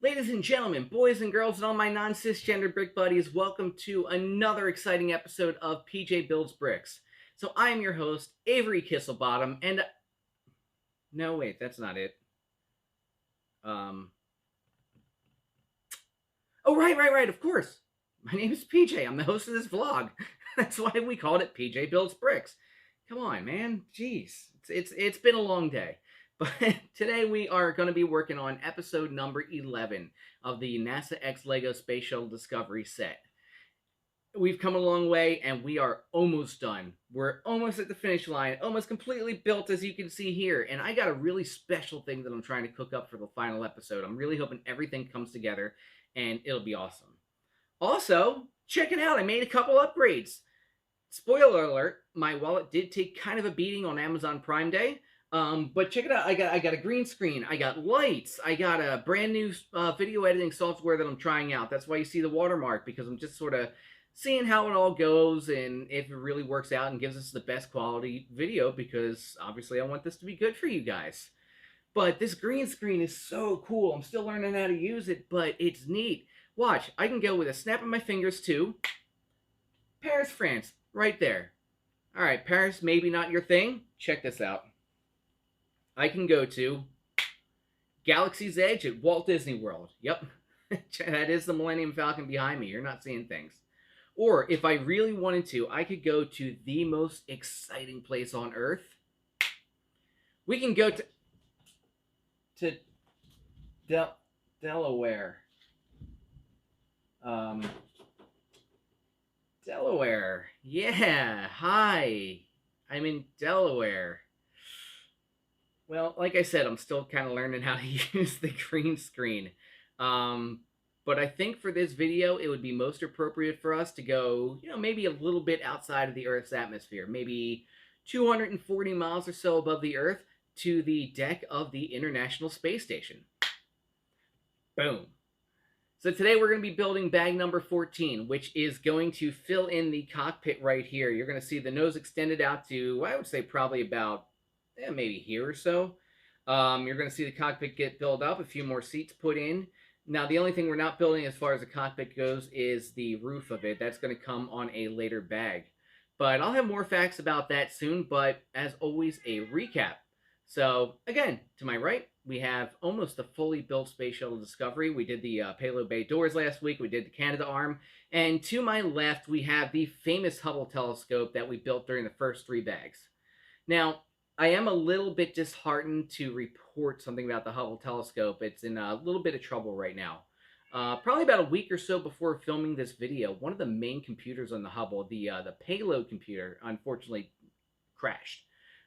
Ladies and gentlemen, boys and girls, and all my non-cisgender brick buddies, welcome to another exciting episode of PJ Builds Bricks. So I am your host, Avery Kisselbottom, and no, wait, that's not it. Um, oh, right, of course. My name is PJ. I'm the host of this vlog. That's why we called it PJ Builds Bricks. Come on, man. Jeez, it's been a long day. But today we are going to be working on episode number 11 of the NASA X LEGO Space Shuttle Discovery set. We've come a long way and we are almost done. We're almost at the finish line, almost completely built as you can see here. And I got a really special thing that I'm trying to cook up for the final episode. I'm really hoping everything comes together and it'll be awesome. Also, check it out. I made a couple upgrades. Spoiler alert, my wallet did take kind of a beating on Amazon Prime Day. But check it out. I got a green screen. I got lights. I got a brand new video editing software that I'm trying out. That's why you see the watermark, because I'm just sort of seeing how it all goes and if it really works out and gives us the best quality video, because obviously I want this to be good for you guys. But this green screen is so cool. I'm still learning how to use it, but it's neat. Watch, I can go with a snap of my fingers to Paris, France, right there. All right, Paris, maybe not your thing. Check this out. I can go to Galaxy's Edge at Walt Disney World. Yep, that is the Millennium Falcon behind me. You're not seeing things. Or if I really wanted to, I could go to the most exciting place on Earth. We can go to Delaware. Delaware. Yeah, hi. I'm in Delaware. Well, like I said, I'm still kind of learning how to use the green screen. But I think for this video, it would be most appropriate for us to go, maybe a little bit outside of the Earth's atmosphere. Maybe 240 miles or so above the Earth to the deck of the International Space Station. Boom. So today we're going to be building bag number 14, which is going to fill in the cockpit right here. You're going to see the nose extended out to, I would say, probably about maybe here or so. You're going to see the cockpit get filled up, a few more seats put in. Now, the only thing we're not building as far as the cockpit goes is the roof of it. That's going to come on a later bag. But I'll have more facts about that soon, but as always, a recap. So, again, to my right, we have almost a fully built Space Shuttle Discovery. We did the payload bay doors last week. We did the Canada arm. And to my left, we have the famous Hubble telescope that we built during the first 3 bags. Now, I am a little bit disheartened to report something about the Hubble telescope. It's in a little bit of trouble right now. Probably about a week or so before filming this video, one of the main computers on the Hubble, the payload computer, unfortunately crashed.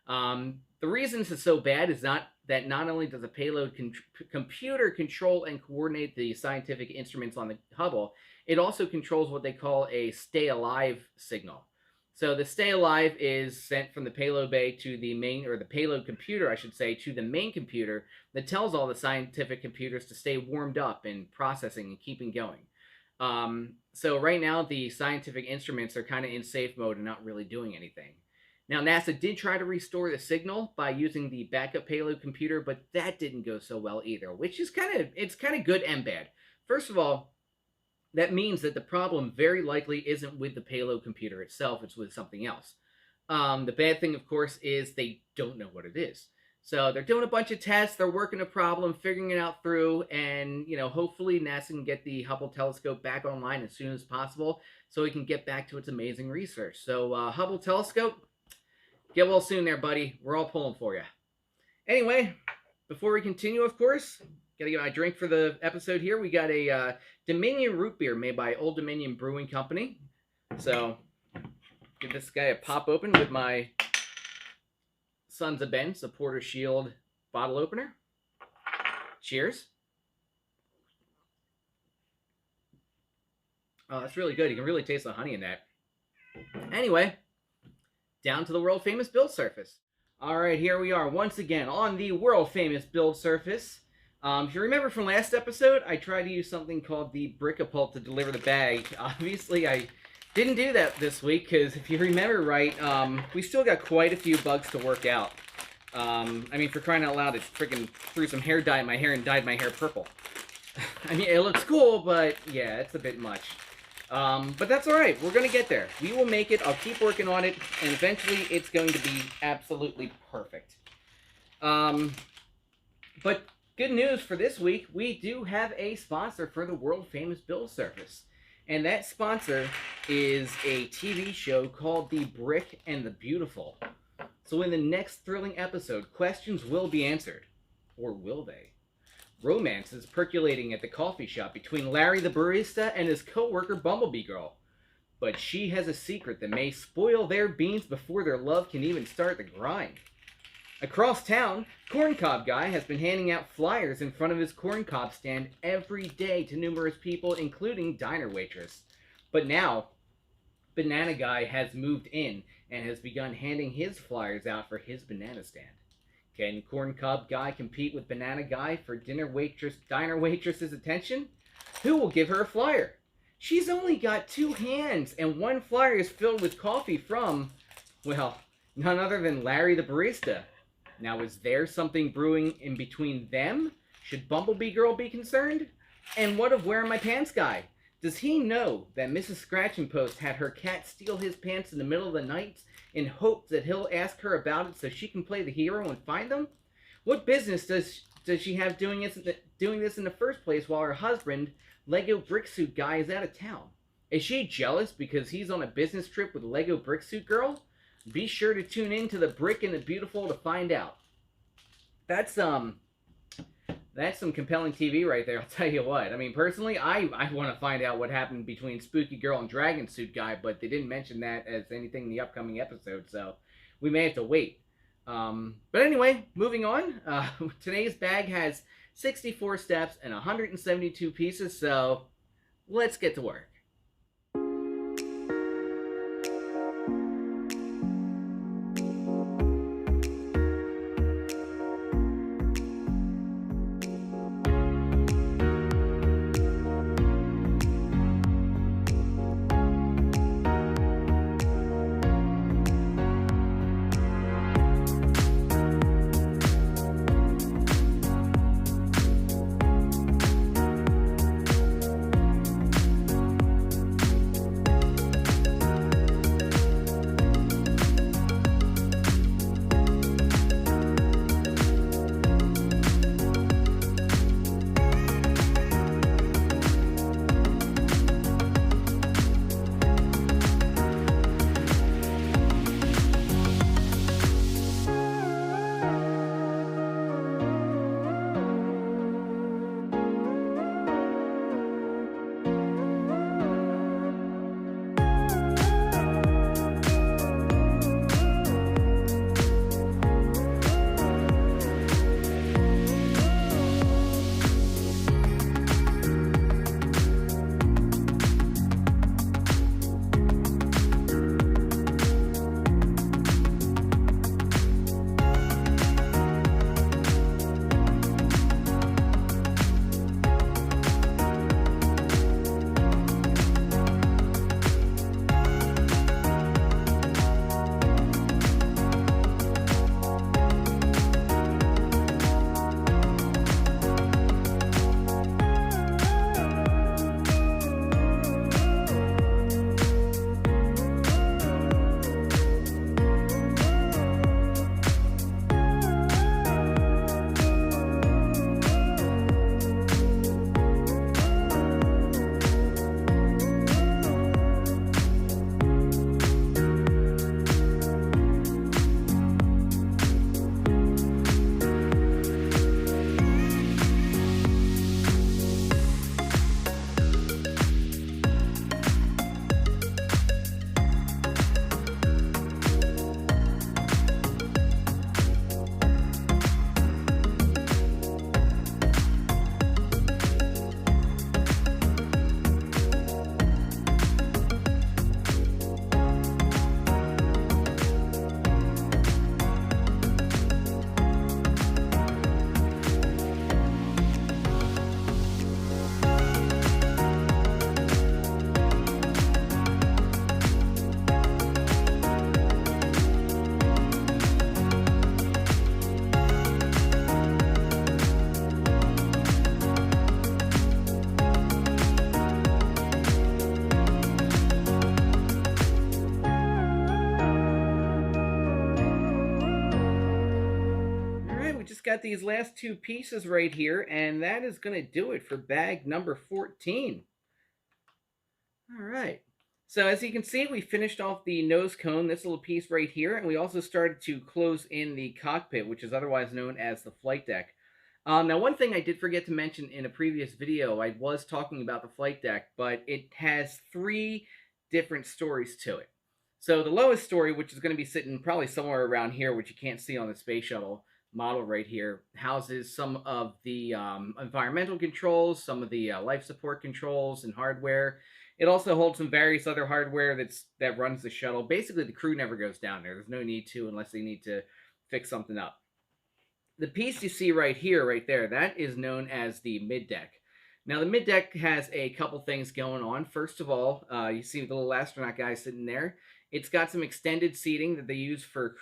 The reason this is so bad is not only does the payload computer control and coordinate the scientific instruments on the Hubble, it also controls what they call a stay alive signal. So the stay alive is sent from the payload bay to the main, or the payload computer, I should say, to the main computer that tells all the scientific computers to stay warmed up and processing and keeping going. So right now, the scientific instruments are kind of in safe mode and not really doing anything. Now, NASA did try to restore the signal by using the backup payload computer, but that didn't go so well either, which is kind of good and bad. First of all, that means that the problem very likely isn't with the payload computer itself, it's with something else. The bad thing, of course, is they don't know what it is. So they're doing a bunch of tests, they're working a problem, figuring it out through, and hopefully NASA can get the Hubble telescope back online as soon as possible so we can get back to its amazing research. So Hubble telescope, get well soon there, buddy. We're all pulling for you. Anyway, before we continue, of course, gotta get my drink for the episode here. We got a Dominion root beer made by Old Dominion Brewing Company. So, give this guy a pop open with my Sons of Ben Supporter Shield bottle opener. Cheers. Oh, that's really good. You can really taste the honey in that. Anyway, down to the world famous build surface. All right, here we are once again on the world famous build surface. If you remember from last episode, I tried to use something called the Brickapult to deliver the bag. Obviously, I didn't do that this week because if you remember right, we still got quite a few bugs to work out. I mean, for crying out loud, it freaking threw some hair dye in my hair and dyed my hair purple. I mean, it looks cool, but yeah, it's a bit much. But that's all right. We're going to get there. We will make it. I'll keep working on it, and eventually it's going to be absolutely perfect. But good news for this week, we do have a sponsor for the world-famous Build Surface. And that sponsor is a TV show called The Brick and the Beautiful. So in the next thrilling episode, questions will be answered. Or will they? Romance is percolating at the coffee shop between Larry the barista and his co-worker Bumblebee Girl. But she has a secret that may spoil their beans before their love can even start the grind. Across town, Corncob Guy has been handing out flyers in front of his corncob stand every day to numerous people, including diner waitress. But now, Banana Guy has moved in and has begun handing his flyers out for his banana stand. Can Corncob Guy compete with Banana Guy for diner waitress's attention? Who will give her a flyer? She's only got 2 hands, and one flyer is filled with coffee from, well, none other than Larry the barista. Now, is there something brewing in between them? Should Bumblebee Girl be concerned? And what of Where Are My Pants Guy? Does he know that Mrs. Scratching Post had her cat steal his pants in the middle of the night in hopes that he'll ask her about it so she can play the hero and find them? What business does she have doing this in the first place while her husband, Lego Brick Suit Guy, is out of town? Is she jealous because he's on a business trip with Lego Brick Suit Girl? Be sure to tune in to The Brick and the Beautiful to find out. That's some compelling TV right there, I'll tell you what. I mean, personally, I want to find out what happened between Spooky Girl and Dragon Suit Guy, but they didn't mention that as anything in the upcoming episode, so we may have to wait. But anyway, moving on. Today's bag has 64 steps and 172 pieces, so let's get to work. just got these last two pieces right here, and that is going to do it for bag number 14. All right. So as you can see, we finished off the nose cone, this little piece right here, and we also started to close in the cockpit, which is otherwise known as the flight deck. Now, one thing I did forget to mention in a previous video, I was talking about the flight deck, but it has three different stories to it. So the lowest story, which is going to be sitting probably somewhere around here, which you can't see on the space shuttle model right here, houses some of the environmental controls, some of the life support controls and hardware. It also holds some various other hardware that runs the shuttle. Basically, the crew never goes down there. There's no need to unless they need to fix something up. The piece you see right here, right there, that is known as the middeck. Now, the middeck has a couple things going on. First of all, you see the little astronaut guy sitting there. It's got some extended seating that they use for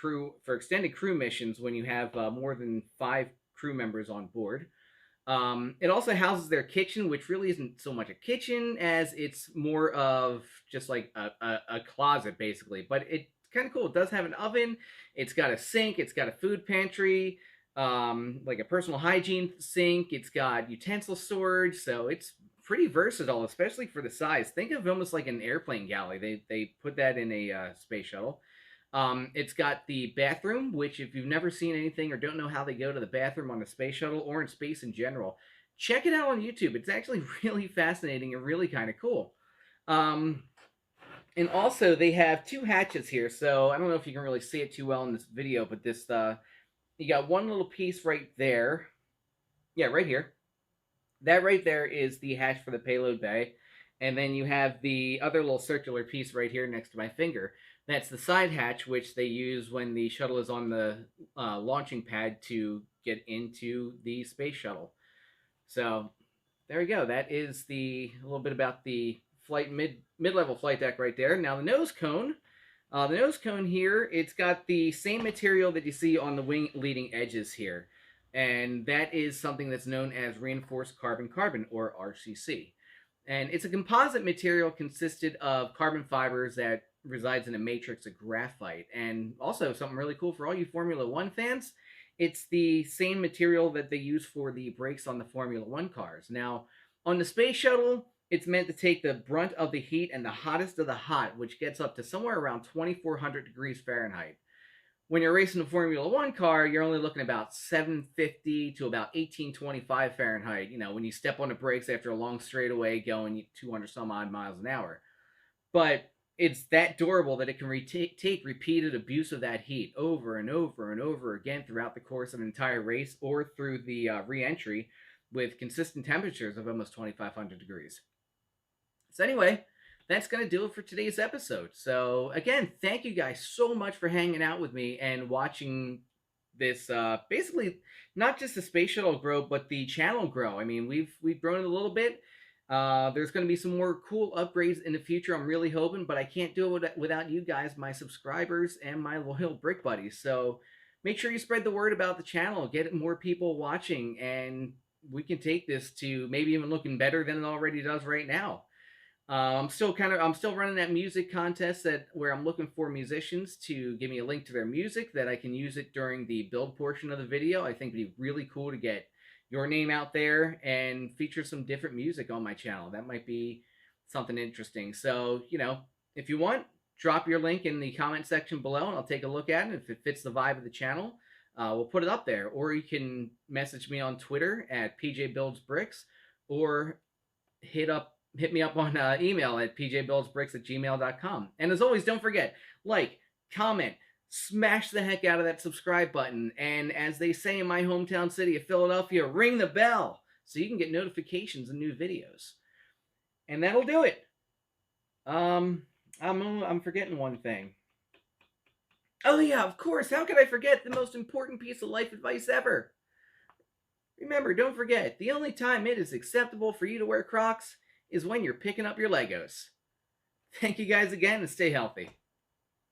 extended crew missions when you have more than 5 crew members on board. It also houses their kitchen, which really isn't so much a kitchen as it's more of just like a closet, basically. But it's kind of cool. It does have an oven. It's got a sink. It's got a food pantry, like a personal hygiene sink. It's got utensil storage. So it's pretty versatile, especially for the size. Think of almost like an airplane galley. They put that in a space shuttle. It's got the bathroom, which if you've never seen anything or don't know how they go to the bathroom on the space shuttle or in space in general, check it out on YouTube. It's actually really fascinating and really kind of cool. And also they have 2 hatches here. So I don't know if you can really see it too well in this video, but this, you got one little piece right there. Yeah, right here. That right there is the hatch for the payload bay. And then you have the other little circular piece right here next to my finger. That's the side hatch, which they use when the shuttle is on the launching pad to get into the space shuttle. So there we go. That is a little bit about the mid-level flight deck right there. Now the nose cone. The nose cone here, it's got the same material that you see on the wing leading edges here. And that is something that's known as reinforced carbon-carbon, or RCC. And it's a composite material consisted of carbon fibers that resides in a matrix of graphite. And also something really cool for all you Formula One fans, it's the same material that they use for the brakes on the Formula One cars. Now, on the space shuttle, it's meant to take the brunt of the heat and the hottest of the hot, which gets up to somewhere around 2,400 degrees Fahrenheit. When you're racing a Formula One car, you're only looking about 750 to about 1825 Fahrenheit, you know, when you step on the brakes after a long straightaway going 200 some odd miles an hour. But it's that durable that it can take repeated abuse of that heat over and over and over again throughout the course of an entire race or through the re-entry with consistent temperatures of almost 2,500 degrees. So anyway, that's going to do it for today's episode. So again, thank you guys so much for hanging out with me and watching this, basically not just the space shuttle grow, but the channel grow. I mean, we've grown it a little bit. There's going to be some more cool upgrades in the future, I'm really hoping, but I can't do it without you guys, my subscribers and my loyal brick buddies. So make sure you spread the word about the channel, get more people watching, and we can take this to maybe even looking better than it already does right now. I'm still running that music contest where I'm looking for musicians to give me a link to their music that I can use it during the build portion of the video. I think it'd be really cool to get your name out there and feature some different music on my channel. That might be something interesting. So, you know, if you want, drop your link in the comment section below and I'll take a look at it. If it fits the vibe of the channel, we'll put it up there. Or you can message me on Twitter at pjbuildsbricks or hit me up on email at pjbuildsbricks@gmail.com. And as always, don't forget, like, comment, smash the heck out of that subscribe button. And as they say in my hometown city of Philadelphia, ring the bell so you can get notifications of new videos. And that'll do it. I'm forgetting one thing. Oh yeah, of course. How could I forget the most important piece of life advice ever? Remember, don't forget, the only time it is acceptable for you to wear Crocs is when you're picking up your Legos. Thank you guys again and stay healthy.